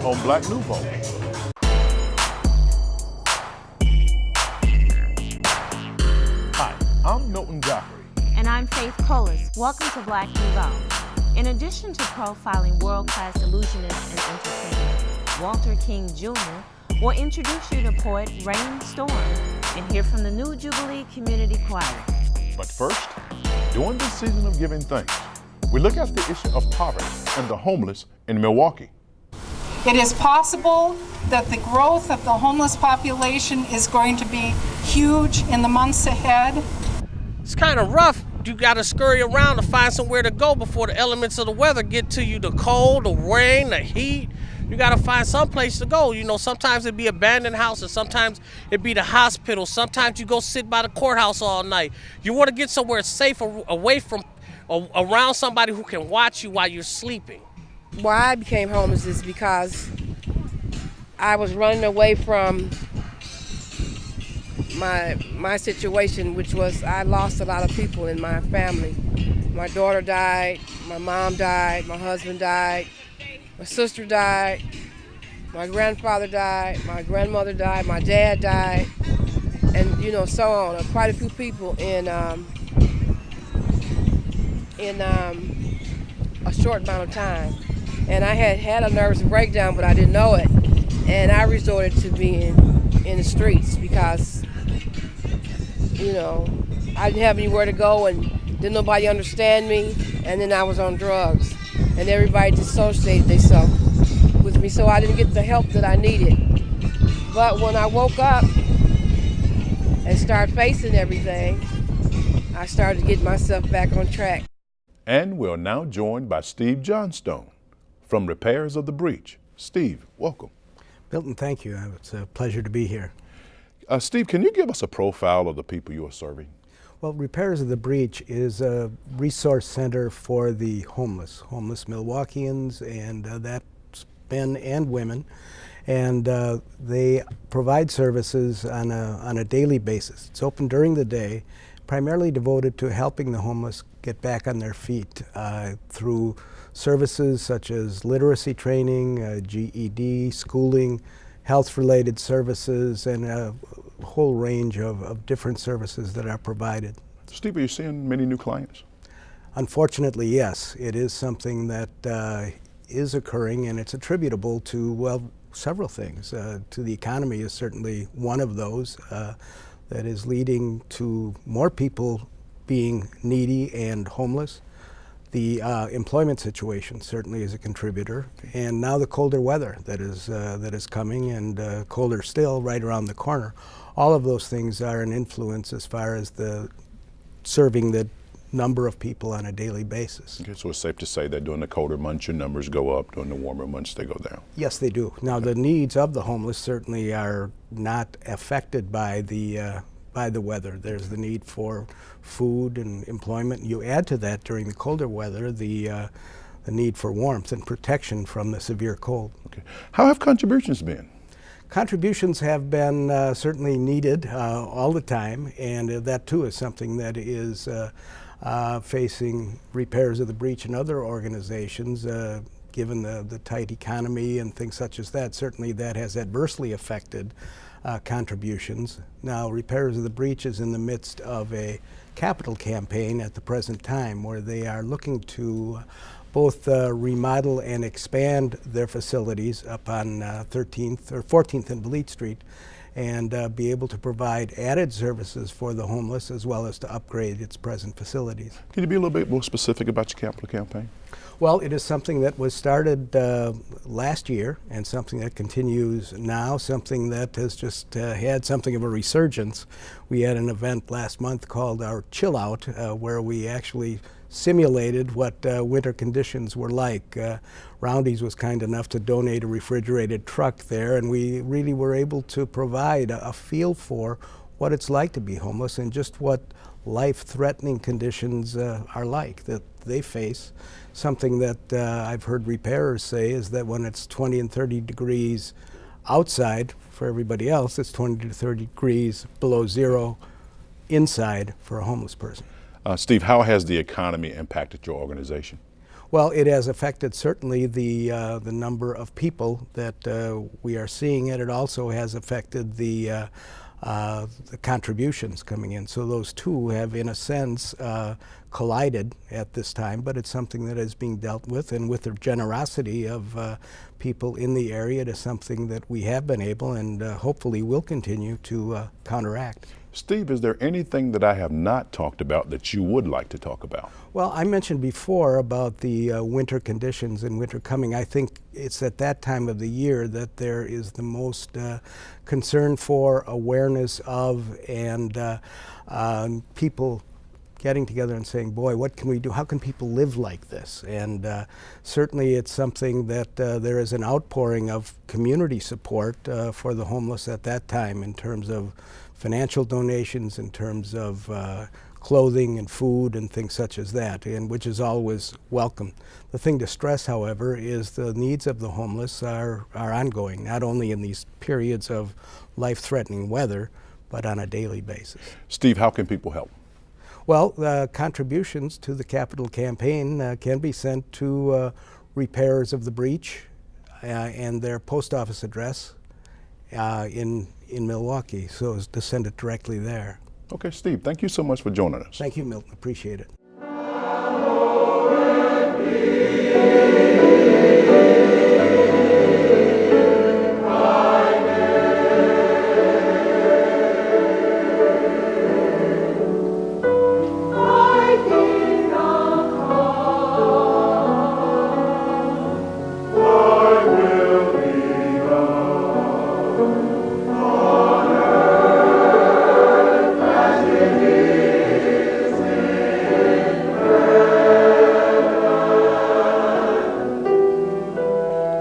on Black Nouveau. Hi, I'm Milton Joffrey. And I'm Faith Colas. Welcome to Black Nouveau. In addition to profiling world-class illusionists and entertainers, Walter King Jr. will introduce you to poet Rayne and hear from the new Jubilee Community Choir. But first, during this season of giving thanks, we look at the issue of poverty and the homeless in Milwaukee. It is possible that the growth of the homeless population is going to be huge in the months ahead. It's kind of rough. You got to scurry around to find somewhere to go before the elements of the weather get to you. The cold, the rain, the heat. You got to find some place to go. You know, sometimes it'd be abandoned houses. Sometimes it'd be the hospital. Sometimes you go sit by the courthouse all night. You want to get somewhere safe, away from, around somebody who can watch you while you're sleeping. Why I became homeless is because I was running away from my situation, which was I lost a lot of people in my family. My daughter died, my mom died, my husband died, my sister died, my grandfather died, my grandmother died, my dad died, and so on. Quite a few people in a short amount of time. And I had a nervous breakdown, but I didn't know it. And I resorted to being in the streets because, I didn't have anywhere to go and didn't nobody understand me. And then I was on drugs. And everybody dissociated themselves with me, so I didn't get the help that I needed. But when I woke up and started facing everything, I started getting myself back on track. And we're now joined by Steve Johnstone from Repairs of the Breach. Steve, welcome. Milton, thank you. It's a pleasure to be here. Steve, can you give us a profile of the people you are serving? Well, Repairs of the Breach is a resource center for the homeless Milwaukeeans, and that's men and women. And they provide services on a daily basis. It's open during the day, primarily devoted to helping the homeless get back on their feet through services such as literacy training, GED, schooling, health-related services, and a whole range of different services that are provided. Steve, are you seeing many new clients? Unfortunately, yes. It is something that is occurring, and it's attributable to, well, several things. To the economy is certainly one of those that is leading to more people being needy and homeless. The employment situation certainly is a contributor, and now the colder weather that is coming, and colder still right around the corner. All of those things are an influence as far as the serving the number of people on a daily basis. Okay, so it's safe to say that during the colder months your numbers go up, during the warmer months they go down. Yes, they do. Now the needs of the homeless certainly are not affected by the weather. There's the need for food and employment. You add to that during the colder weather the need for warmth and protection from the severe cold. Okay. How have contributions been? Contributions have been certainly needed all the time, and that too is something that is facing Repairs of the Breach and other organizations. Given the tight economy and things such as that, certainly that has adversely affected contributions. Now, Repairs of the Breach is in the midst of a capital campaign at the present time where they are looking to both remodel and expand their facilities up on 13th or 14th and Bleat Street, and be able to provide added services for the homeless as well as to upgrade its present facilities. Can you be a little bit more specific about your capital campaign? Well, it is something that was started last year and something that continues now, something that has just had something of a resurgence. We had an event last month called our Chill Out, where we actually simulated what winter conditions were like. Roundy's was kind enough to donate a refrigerated truck there, and we really were able to provide a feel for what it's like to be homeless and just what life-threatening conditions are like that they face. Something that I've heard repairers say is that when it's 20 and 30 degrees outside for everybody else, it's 20 to 30 degrees below zero inside for a homeless person. Steve, how has the economy impacted your organization? Well, it has affected certainly the number of people that we are seeing, and it also has affected the contributions coming in. So those two have, in a sense, collided at this time, but it's something that is being dealt with, and with the generosity of people in the area, it is something that we have been able and hopefully will continue to counteract. Steve, is there anything that I have not talked about that you would like to talk about? Well, I mentioned before about the winter conditions and winter coming. I think it's at that time of the year that there is the most concern for, awareness of, and people getting together and saying, boy, what can we do? How can people live like this? And certainly it's something that there is an outpouring of community support for the homeless at that time, in terms of financial donations, in terms of clothing and food and things such as that, and which is always welcome. The thing to stress, however, is the needs of the homeless are ongoing, not only in these periods of life-threatening weather, but on a daily basis. Steve, how can people help? Well, contributions to the capital campaign can be sent to Repairers of the Breach and their post office address in Milwaukee, so as to send it directly there. Okay, Steve, thank you so much for joining us. Thank you, Milton. Appreciate it.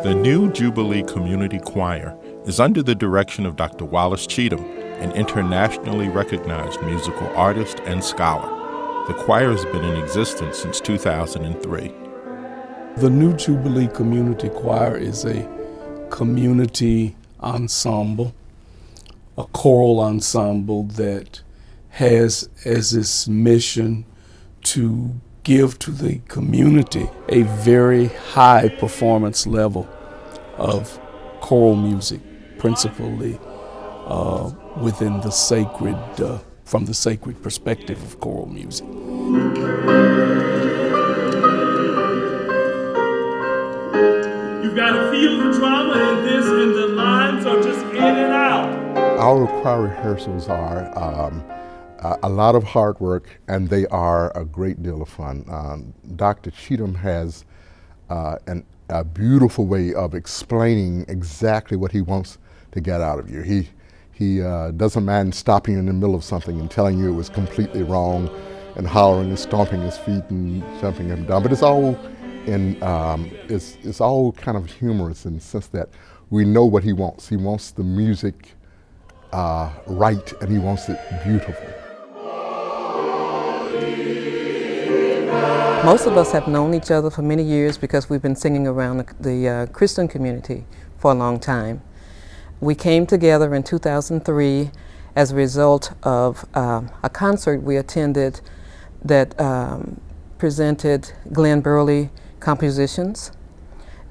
The new Jubilee Community Choir is under the direction of Dr. Wallace Cheatham, an internationally recognized musical artist and scholar. The choir has been in existence since 2003. The new Jubilee Community Choir is a community ensemble, a choral ensemble that has as its mission to give to the community a very high performance level of choral music, principally within the sacred, from the sacred perspective of choral music. You've got to feel the drama in this, and the lines are just in and out. Our choir rehearsals are a lot of hard work, and they are a great deal of fun. Dr. Cheatham has a beautiful way of explaining exactly what he wants to get out of you. He doesn't mind stopping in the middle of something and telling you it was completely wrong, and hollering and stomping his feet and jumping him down. But it's all it's all kind of humorous in the sense that we know what he wants. He wants the music right, and he wants it beautiful. Most of us have known each other for many years because we've been singing around the Christian community for a long time. We came together in 2003 as a result of a concert we attended that presented Glenn Burley compositions.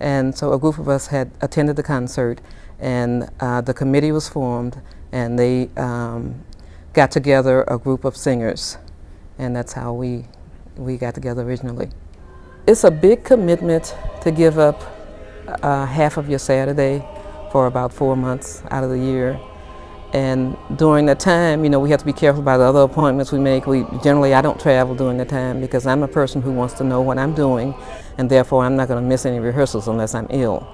And so a group of us had attended the concert, and the committee was formed, and they got together a group of singers, and that's how we got together originally. It's a big commitment to give up half of your Saturday for about 4 months out of the year. And during that time, you know, we have to be careful about the other appointments we make. Generally, I don't travel during the time because I'm a person who wants to know what I'm doing, and therefore I'm not going to miss any rehearsals unless I'm ill.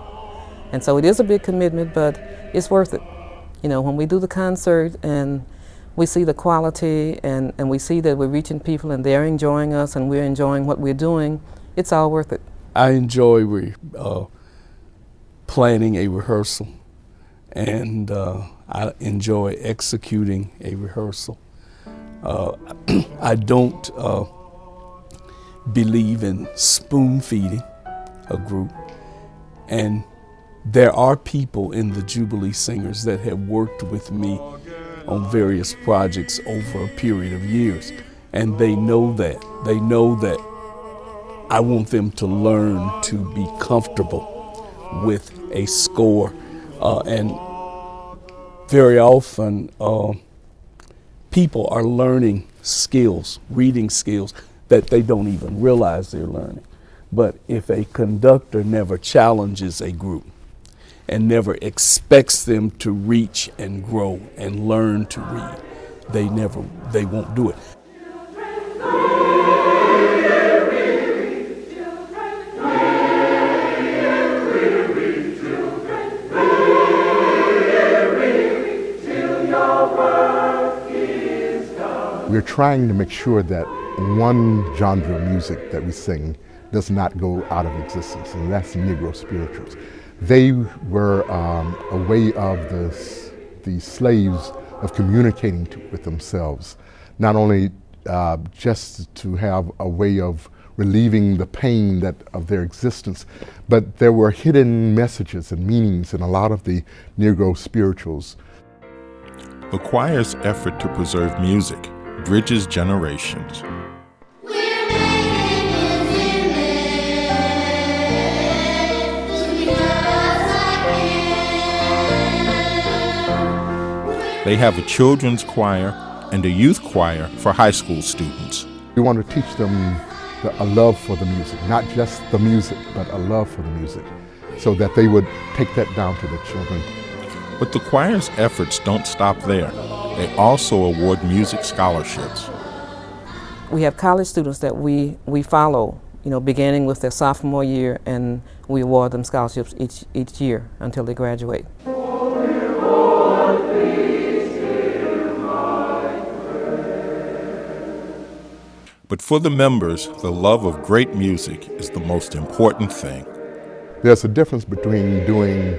And so it is a big commitment, but it's worth it. You know, when we do the concert and we see the quality and we see that we're reaching people and they're enjoying us and we're enjoying what we're doing, it's all worth it. I enjoy planning a rehearsal, and I enjoy executing a rehearsal. I don't believe in spoon feeding a group, and there are people in the Jubilee Singers that have worked with me on various projects over a period of years, and they know that. They know that I want them to learn to be comfortable with a score. And very often, people are learning skills, reading skills, that they don't even realize they're learning. But if a conductor never challenges a group and never expects them to reach and grow and learn to read, they won't do it. We're trying to make sure that one genre of music that we sing does not go out of existence, and that's Negro spirituals. They were a way of the slaves of communicating with themselves, not only just to have a way of relieving the pain of their existence, but there were hidden messages and meanings in a lot of the Negro spirituals. The choir's effort to preserve music bridges generations. They have a children's choir and a youth choir for high school students. We want to teach them a love for the music, not just the music, but a love for the music, so that they would take that down to the children. But the choir's efforts don't stop there. They also award music scholarships. We have college students that we follow, beginning with their sophomore year, and we award them scholarships each year until they graduate. But for the members, the love of great music is the most important thing. There's a difference between doing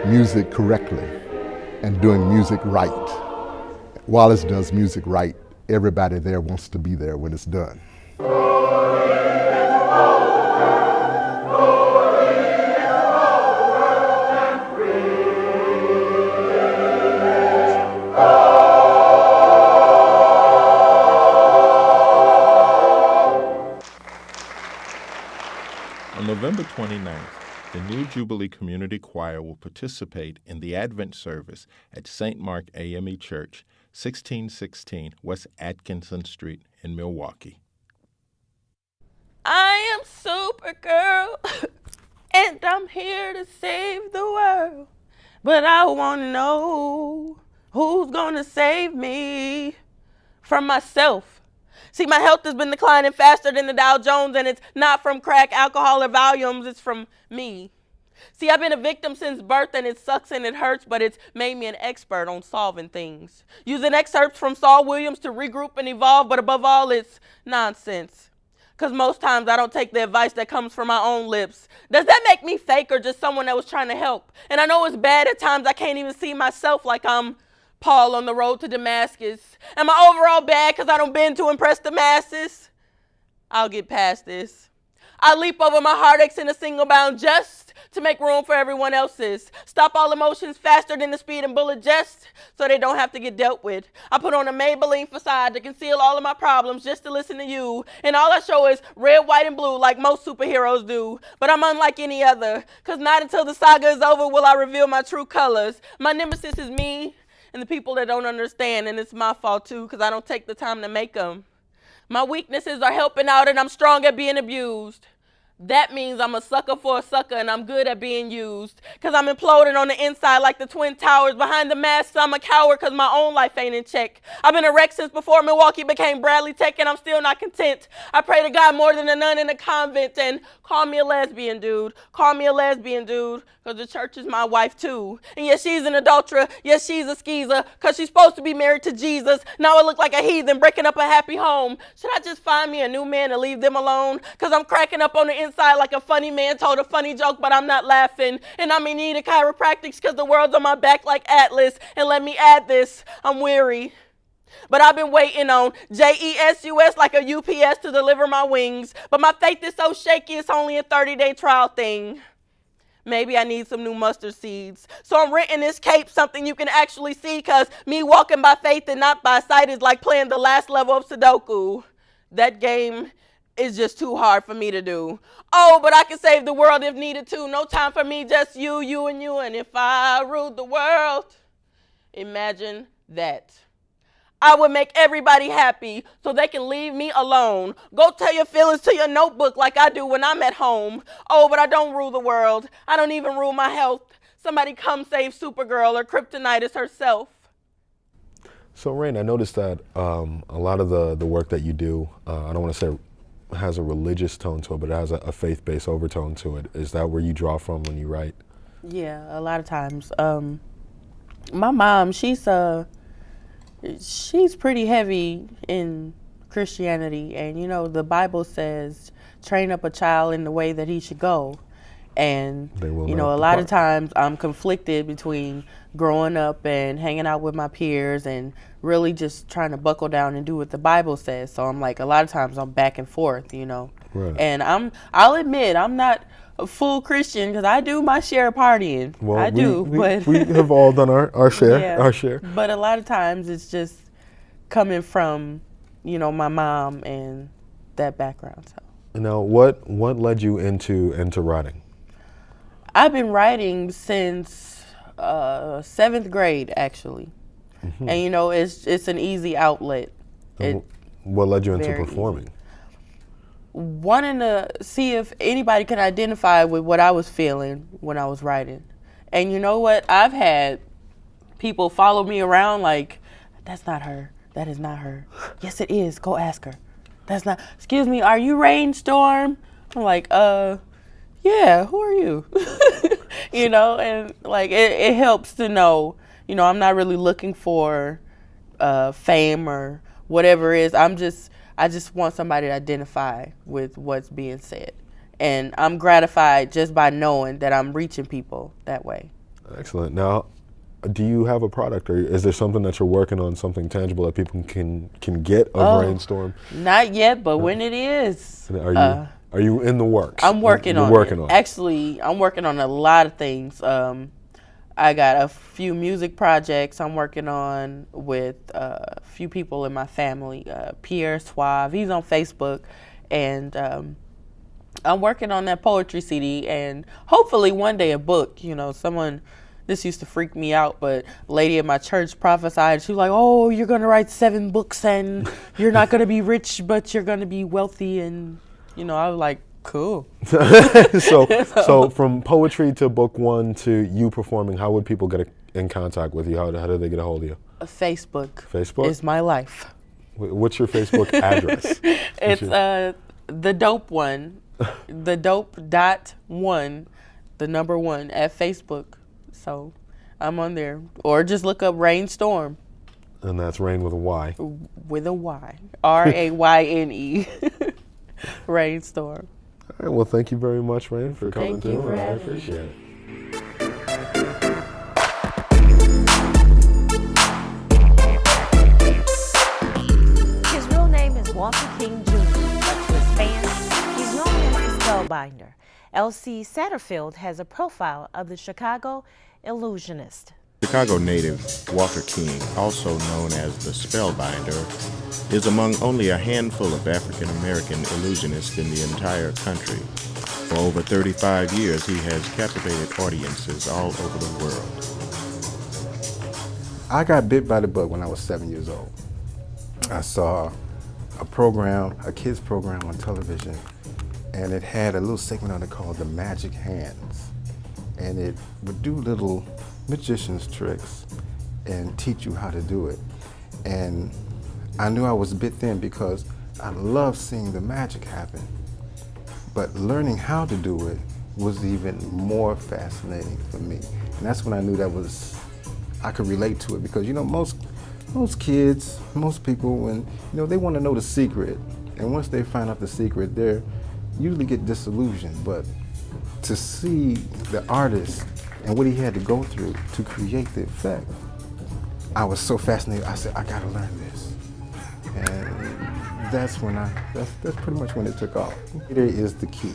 music correctly and doing music right. Wallace does music right. Everybody there wants to be there when it's done. On November 29th, the new Jubilee Community Choir will participate in the Advent service at St. Mark AME Church, 1616 West Atkinson Street in Milwaukee. I am Supergirl, and I'm here to save the world. But I want to know who's going to save me from myself. See, my health has been declining faster than the Dow Jones, and it's not from crack, alcohol, or volumes. It's from me. See, I've been a victim since birth, and it sucks and it hurts, but it's made me an expert on solving things. Using excerpts from Saul Williams to regroup and evolve, but above all, it's nonsense. Because most times I don't take the advice that comes from my own lips. Does that make me fake or just someone that was trying to help? And I know it's bad at times. I can't even see myself like I'm Paul on the road to Damascus. Am I overall bad because I don't bend to impress the masses? I'll get past this. I leap over my heartaches in a single bound just to make room for everyone else's. Stop all emotions faster than the speeding bullet just so they don't have to get dealt with. I put on a Maybelline facade to conceal all of my problems just to listen to you. And all I show is red, white, and blue like most superheroes do. But I'm unlike any other, because not until the saga is over will I reveal my true colors. My nemesis is me and the people that don't understand, and it's my fault too because I don't take the time to make them. My weaknesses are helping out and I'm strong at being abused. That means I'm a sucker for a sucker and I'm good at being used. Cause I'm imploding on the inside like the Twin Towers. Behind the mask, I'm a coward cause my own life ain't in check. I've been a wreck since before Milwaukee became Bradley Tech and I'm still not content. I pray to God more than a nun in a convent, and call me a lesbian, dude. Call me a lesbian, dude. Cause the church is my wife too. And yes, she's an adulterer. Yes, she's a skeezer. Cause she's supposed to be married to Jesus. Now I look like a heathen breaking up a happy home. Should I just find me a new man and leave them alone? Cause I'm cracking up on the inside like a funny man told a funny joke, but I'm not laughing. And I'm in need of chiropractics cause the world's on my back like Atlas. And let me add this, I'm weary. But I've been waiting on JESUS like a UPS to deliver my wings. But my faith is so shaky, it's only a 30-day trial thing. Maybe I need some new mustard seeds. So I'm renting this cape, something you can actually see, cause me walking by faith and not by sight is like playing the last level of Sudoku. That game is just too hard for me to do. Oh, but I can save the world if needed to. No time for me, just you, you, and you. And if I ruled the world, imagine that. I would make everybody happy so they can leave me alone. Go tell your feelings to your notebook like I do when I'm at home. Oh, but I don't rule the world. I don't even rule my health. Somebody come save Supergirl or Kryptonitis herself. So, Rayne, I noticed that a lot of the work that you do, I don't want to say has a religious tone to it, but it has a faith-based overtone to it. Is that where you draw from when you write? Yeah, a lot of times. My mom, she's pretty heavy in Christianity, and you know the Bible says, "Train up a child in the way that he should go." And you know, a lot of times I'm conflicted between growing up and hanging out with my peers and really just trying to buckle down and do what the Bible says. So I'm like, a lot of times I'm back and forth, you know. Right. And I'll admit I'm not a full Christian because I do my share of partying. Well, I do, but we have all done our share. yeah, our share. But a lot of times it's just coming from, you know, my mom and that background. So. Now, what led you into writing? I've been writing since 7th grade, actually. Mm-hmm. And you know, it's an easy outlet. What led you into performing? Easy. Wanting to see if anybody could identify with what I was feeling when I was writing. And you know what? I've had people follow me around like, that's not her. That is not her. Yes, it is. Go ask her. That's not. Excuse me, are you Rayne Storm? I'm like, yeah, who are you? You know, and like it helps to know, you know, I'm not really looking for fame or whatever it is. I just want somebody to identify with what's being said. And I'm gratified just by knowing that I'm reaching people that way. Excellent. Now, do you have a product, or is there something that you're working on, something tangible that people can get of Rayne Storm? Not yet, but when it is. Are you in the works? I'm working on it. Actually, I'm working on a lot of things. I got a few music projects I'm working on with a few people in my family. Pierre Suave, he's on Facebook, and I'm working on that poetry CD, and hopefully one day a book. You know, this used to freak me out, but a lady at my church prophesied. She was like, "Oh, you're gonna write 7 books, and you're not gonna be rich, but you're gonna be wealthy." And you know, I was like, cool. So from poetry to book 1 to you performing, how would people get in contact with you? How do they get a hold of you? Facebook. Facebook is my life. What's your Facebook address? It's the dope one, the dope.1, the number 1 at Facebook. So I'm on there, or just look up Rayne Storm. And that's Rayne with a Y. With a Y, RAYNE. Rayne Storm. All right, well, thank you very much, Rayne, for coming through. I appreciate it. His real name is Walter King Jr., but to his fans, he's known as the Spellbinder. L.C. Satterfield has a profile of the Chicago illusionist. Chicago native Walter King, also known as the Spellbinder, is among only a handful of African American illusionists in the entire country. For over 35 years, he has captivated audiences all over the world. I got bit by the bug when I was 7 years old. I saw a kids program on television, and it had a little segment on it called The Magic Hands. And it would do little magician's tricks and teach you how to do it. And I knew I was a bit thin because I loved seeing the magic happen. But learning how to do it was even more fascinating for me. And that's when I knew I could relate to it, because you know, most kids, most people, when you know, they want to know the secret, and once they find out the secret, they usually get disillusioned. But to see the artist and what he had to go through to create the effect, I was so fascinated. I said, I gotta learn this. And that's pretty much when it took off. There is the key,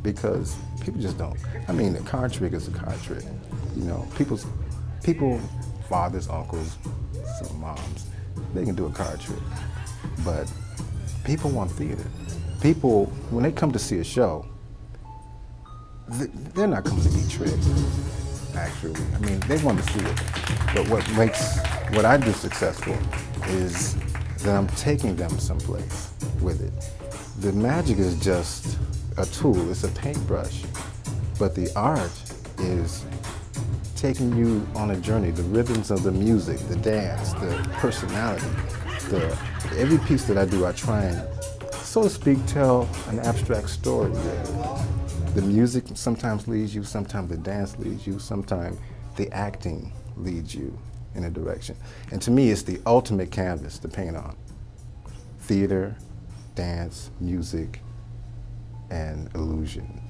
because people just don't. I mean, a card trick is a card trick. You know, people, fathers, uncles, some moms, they can do a card trick. But people want theater. people, when they come to see a show, they're not coming to be tricked, actually. I mean, they want to see it. But what makes what I do successful is that I'm taking them someplace with it. The magic is just a tool, it's a paintbrush. But the art is taking you on a journey, the rhythms of the music, the dance, the personality. Every piece that I do, I try and, so to speak, tell an abstract story with it. The music sometimes leads you, sometimes the dance leads you, sometimes the acting leads you in a direction. And to me, it's the ultimate canvas to paint on. Theater, dance, music, and illusion.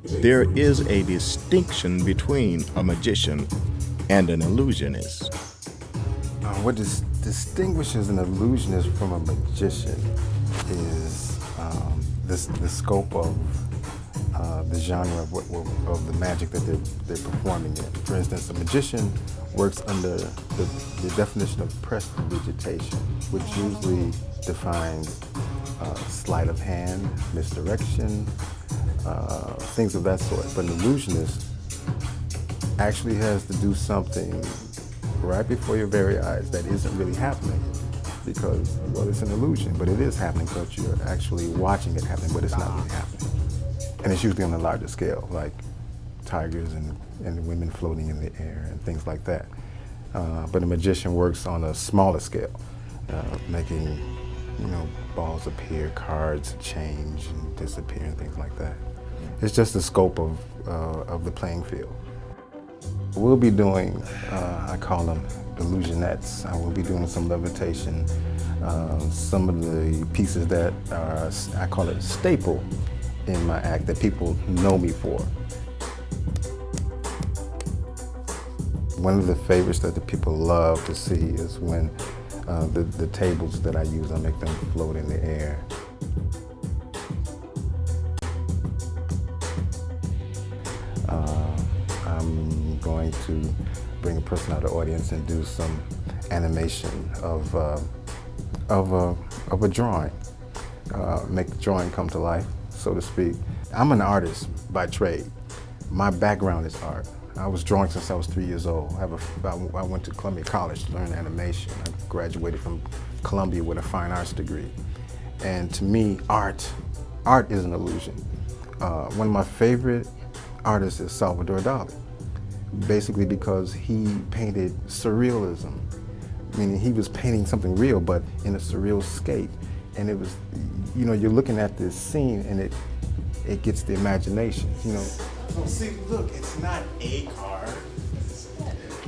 There is a distinction between a magician and an illusionist. What distinguishes an illusionist from a magician is the scope of the genre of the magic that they're performing in. For instance, a magician works under the definition of prestidigitation, which usually defines sleight of hand, misdirection, things of that sort. But an illusionist actually has to do something right before your very eyes that isn't really happening because, well, it's an illusion, but it is happening because you're actually watching it happening, but it's not really happening. And it's usually on a larger scale, like tigers and women floating in the air and things like that. But a magician works on a smaller scale, making, balls appear, cards change and disappear and things like that. It's just the scope of the playing field. We'll be doing, I call them illusionettes. I will be doing some levitation. Some of the pieces that are, I call it staple in my act that people know me for. One of the favorites that the people love to see is when the tables that I use, I make them float in the air. I'm going to bring a person out of the audience and do some animation of a drawing, make the drawing come to life, so to speak. I'm an artist by trade. My background is art. I was drawing since I was 3 years old. I went to Columbia College to learn animation. I graduated from Columbia with a fine arts degree. And to me, art is an illusion. One of my favorite artists is Salvador Dali, basically because he painted surrealism, meaning he was painting something real, but in a surreal scape. And it was, you're looking at this scene and it gets the imagination, Oh, see, look, it's not a card.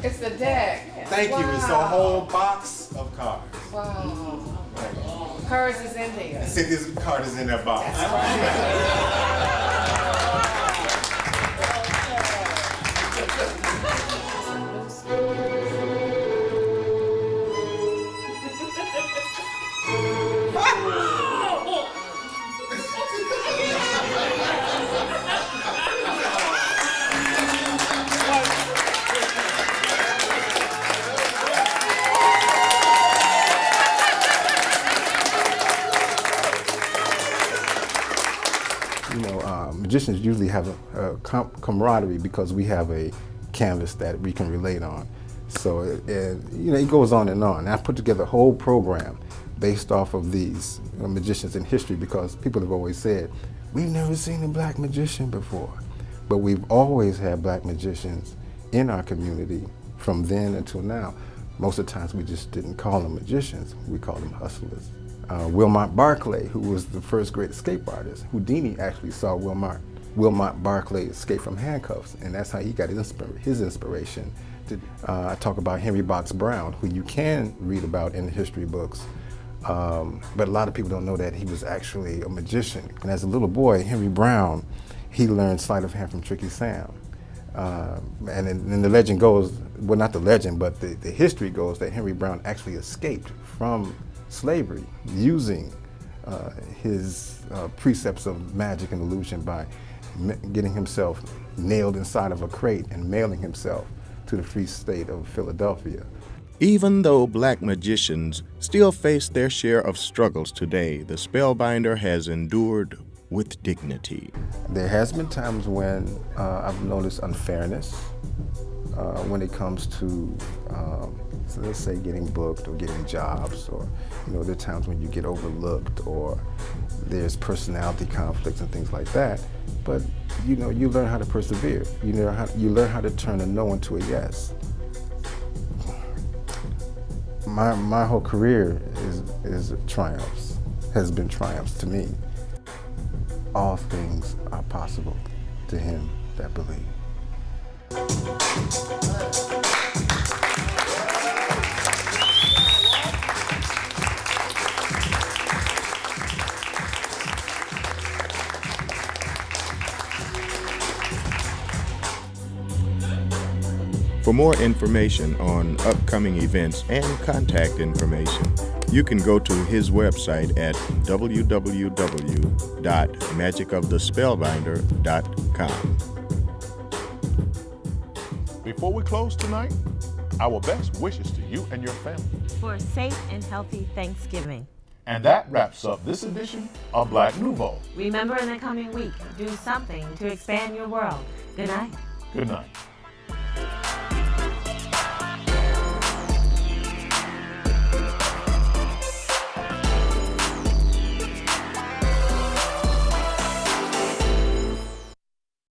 It's the deck. Thank you, it's a whole box of cards. Wow. Cards is in there. See, this card is in that box. Magicians usually have a camaraderie because we have a canvas that we can relate on. So, it goes on and on. And I put together a whole program based off of these magicians in history because people have always said, we've never seen a black magician before. But we've always had black magicians in our community from then until now. Most of the times we just didn't call them magicians, we called them hustlers. Wilmot Barclay, who was the first great escape artist. Houdini actually saw Wilmot Barclay escape from handcuffs, and that's how he got his inspiration. I talk about Henry Box Brown, who you can read about in the history books, but a lot of people don't know that he was actually a magician. And as a little boy, Henry Brown, he learned sleight of hand from Tricky Sam. And then the legend goes, well, not the legend, but the history goes that Henry Brown actually escaped from slavery using his precepts of magic and illusion by getting himself nailed inside of a crate and mailing himself to the free state of Philadelphia. Even though black magicians still face their share of struggles today, the Spellbinder has endured with dignity. There has been times when I've noticed unfairness when it comes to, so let's say, getting booked or getting jobs, or there are times when you get overlooked, or there's personality conflicts and things like that. But you learn how to persevere. You learn how to turn a no into a yes. My whole career is triumphs, has been triumphs to me. All things are possible to him that believe. For more information on upcoming events and contact information, you can go to his website at www.magicofthespellbinder.com. Before we close tonight, our best wishes to you and your family for a safe and healthy Thanksgiving. And that wraps up this edition of Black Nouveau. Remember, in the coming week, do something to expand your world. Good night. Good night.